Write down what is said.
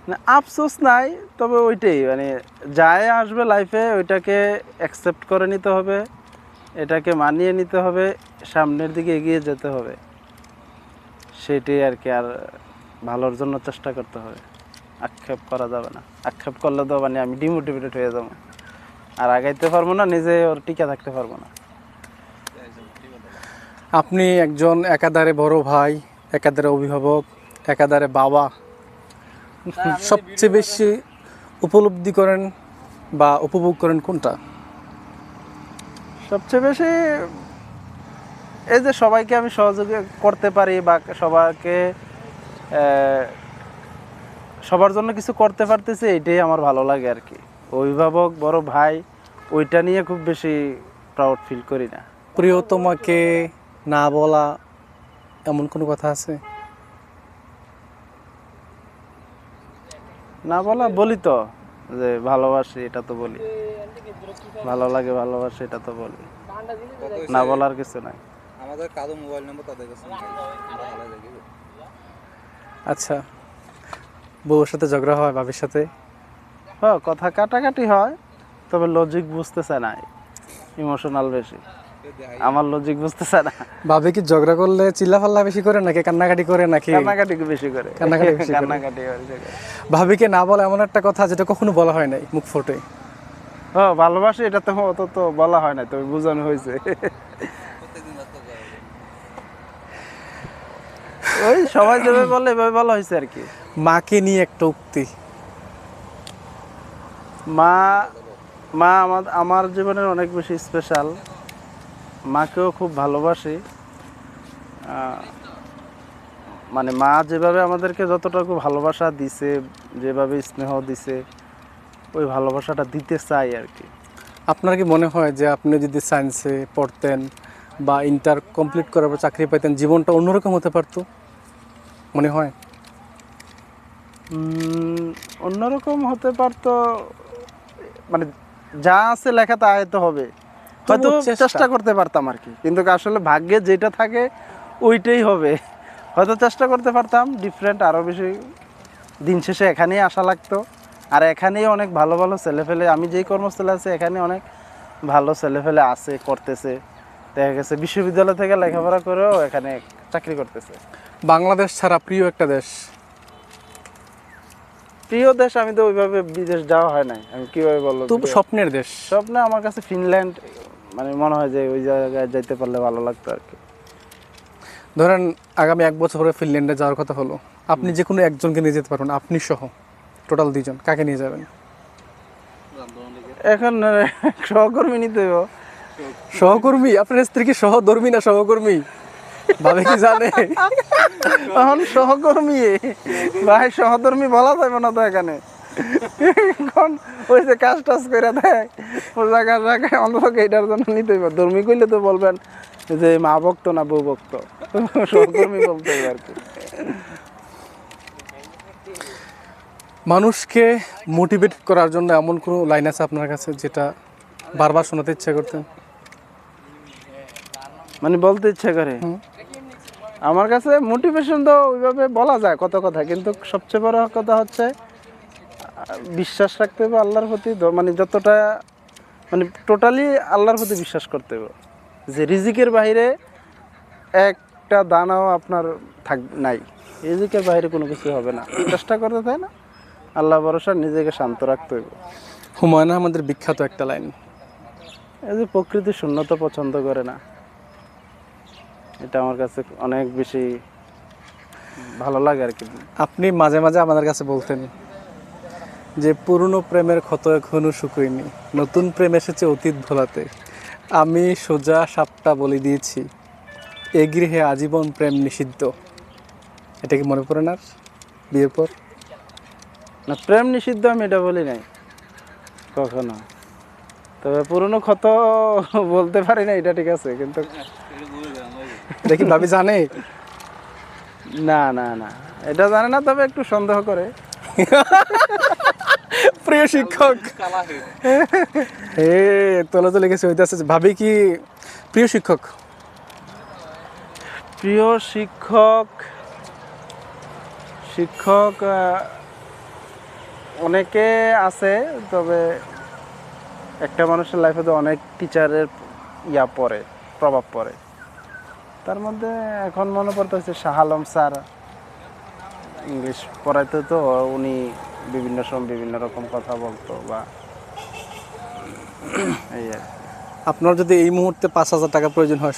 না আফসোস নাই, তবে ওইটাই মানে যায় আসবে লাইফে ওইটাকে অ্যাকসেপ্ট করে নিতে হবে, এটাকে মানিয়ে নিতে হবে, সামনের দিকে এগিয়ে যেতে হবে, সেটাই আর কি। আর ভালোর জন্য চেষ্টা করতে হবে, আক্ষেপ করা যাবে না। আক্ষেপ করলে তো মানে আমি ডিমোটিভেটেড হয়ে যাবো, আর আগাইতে পারবো না, নিজে ওর টিকে থাকতে পারবো না। আপনি একজন একাধারে বড় ভাই, একাধারে অভিভাবক, একাধারে বাবা, সবচেয়ে বেশি উপলব্ধি করেন বা উপভোগ করেন কোনটা? সবচেয়ে বেশি এই যে সবাইকে আমি সহযোগী করতে পারি বা সবাইকে সবার জন্য কিছু করতে পারতেছি, এটাই আমার ভালো লাগে আর কি। অভিভাবক, বড় ভাই, ওইটা নিয়ে খুব বেশি প্রাউড ফিল করি না। প্রিয়তমাকে না বলা এমন কোনো কথা আছে? না বলা বলি তো, যে ভালোবাসি এটা তো বলি, ভালো লাগে ভালোবাসি এটা তো বলি, না বলার কিছু নাই। আমাদের কারো মোবাইল নম্বর তাদের কাছে নেই, আমরা হারাই যাই। আচ্ছা, বউর সাথে ঝগড়া হয়, ভাবির সাথে? হ্যাঁ, কথা কাটাকাটি হয়, তবে লজিক বুঝতে চায় না, ইমোশনাল বেশি। আমার লজিক বুঝতে চায় না। ভাবি কি ঝগড়া করলে চিল্লাফাল্লা বেশি করে নাকি কান্নাকাটি করে নাকি? কান্নাকাটি বেশি করে, কান্নাকাটি বেশি করে। কান্নাকাটি বেশি করে। ভাবিকে না বলা এমন একটা কথা যেটা কখনো বলা হয় নাই মুখ ফুটে। হ্যাঁ, ভালোবাসি এটা তো অত তো বলা হয় না, তবে বোঝানো হয়েছে। ওই সবাই যেভাবে বলে এভাবে বলা হয়েছে আর কি। মাকে নিয়ে একটা উক্তি। মা মা আমার জীবনের অনেক বেশি স্পেশাল, মাকেও খুব ভালোবাসি। মানে মা যেভাবে আমাদেরকে যতটুকু ভালোবাসা দিছে, যেভাবে স্নেহ দিছে, ওই ভালোবাসাটা দিতে চাই আর কি। আপনার কি মনে হয় যে আপনি যদি সায়েন্সে পড়তেন বা ইন্টার কমপ্লিট করার পর চাকরি পেতেন, জীবনটা অন্যরকম হতে পারতো? মনে হয় অন্যরকম হতে পারতো, মানে যা আছে লেখা তা আয়ত্ত হবে, হয়তো চেষ্টা করতে পারতাম আর কি। কিন্তু আসলে ভাগ্যে যেটা থাকে ওইটাই হবে। হয়তো চেষ্টা করতে পারতাম ডিফারেন্ট আরও বেশি। দিন শেষে এখানেই আসা লাগতো, আর এখানেই অনেক ভালো ভালো ছেলেফেলে, আমি যেই কর্মস্থলে আছি এখানে অনেক ভালো ছেলেফেলে আছে, করতেছে। দেখা গেছে বিশ্ববিদ্যালয় থেকে লেখাপড়া করেও এখানে চাকরি করতেছে। বাংলাদেশ ছাড়া প্রিয় একটা দেশ? প্রিয় দেশ আমি তো ওইভাবে বিদেশ যাওয়া হয় নাই, আমি কীভাবে বলবো। তবু স্বপ্নের দেশ? স্বপ্নে আমার কাছে ফিনল্যান্ড মানে মনে হয় যে ওই জায়গায় যাইতে পারলে ভালো লাগতো আর কি। ধরেন আগামী 1 বছর পরে ফিনল্যান্ডে যাওয়ার কথা হলো, আপনি যে কোনো একজনকে নিয়ে যেতে পারবেন, আপনি সহ টোটাল 2 জন, কাকে নিয়ে যাবেন? এখন সহকর্মী নিতে হবে। সহকর্মী? আপনার স্ত্রী কি সহধর্মী না সহকর্মী? ভাবে কি জানে? এখন সহকর্মী ভাই, সহধর্মী বলা যাবে না তো এখানে। এখন ওই যে কাজ টাজ করে দেয় ও জায়গায় অন্তত এটার জন্য নিতে হবে। ধর্মী করলে তো বলবেন যে মা ভক্ত না বউ ভক্ত, সহকর্মী বলতে হবে আর কি। মানুষকে মোটিভেট করার জন্য এমন কোনো লাইন আছে আপনার কাছে যেটা বারবার শোনাতে ইচ্ছা করতেন? মানে বলতে ইচ্ছা করে? আমার কাছে মোটিভেশন তো ওইভাবে বলা যায় কত কথা, কিন্তু সবচেয়ে বড় কথা হচ্ছে বিশ্বাস রাখতে হবে আল্লাহর প্রতি। মানে যতটা মানে টোটালি আল্লাহর প্রতি বিশ্বাস করতে হবে, যে রিজিকের বাইরে একটা দানাও আপনার নাই, রিজিকের বাইরে কোনো কিছু হবে না। চেষ্টা করতে তাই না, আল্লাহ ভরসা, নিজেকে শান্ত রাখতে হবে। হুমায়ুন আহমেদের বিখ্যাত একটা লাইন, এই যে প্রকৃতি শূন্যতা পছন্দ করে না, এটা আমার কাছে অনেক বেশি ভালো লাগে আর কি। আপনি মাঝে মাঝে আমাদের কাছে বলতেন যে পুরনো প্রেমের ক্ষত এখনো শুকোয়নি, নতুন প্রেম এসেছে অতীত ভোলাতে, আমি সোজা সাপটা বলে দিয়েছি, এ গৃহে আজীবন প্রেম নিষিদ্ধ। এটা কি মনে পড়ে না বিয়ের পর? না, প্রেম নিষিদ্ধ আমি এটা বলি নাই কখনো, তবে পুরনো ক্ষত বলতে পারি না, এটা ঠিক আছে। কিন্তু দেখি ভাবি জানে? না না না, এটা জানে না, তবে একটু সন্দেহ করে। প্রিয় শিক্ষক, তোলা তো লেগেছে হইতেছে। ভাবি কি প্রিয় শিক্ষক? প্রিয় শিক্ষক, শিক্ষক অনেকে আছে, তবে একটা মানুষের লাইফে তো অনেক টিচারের পড়ে, প্রভাব পড়ে। তার মধ্যে এখন মনে পড়তেছে শাহ আলম স্যার, ইংলিশ পড়াইতে তো উনি বিভিন্ন সময় বিভিন্ন রকম কথা বলতো বা এই আর কি। আপনার যদি এই মুহূর্তে 5,000 টাকা প্রয়োজন হয়,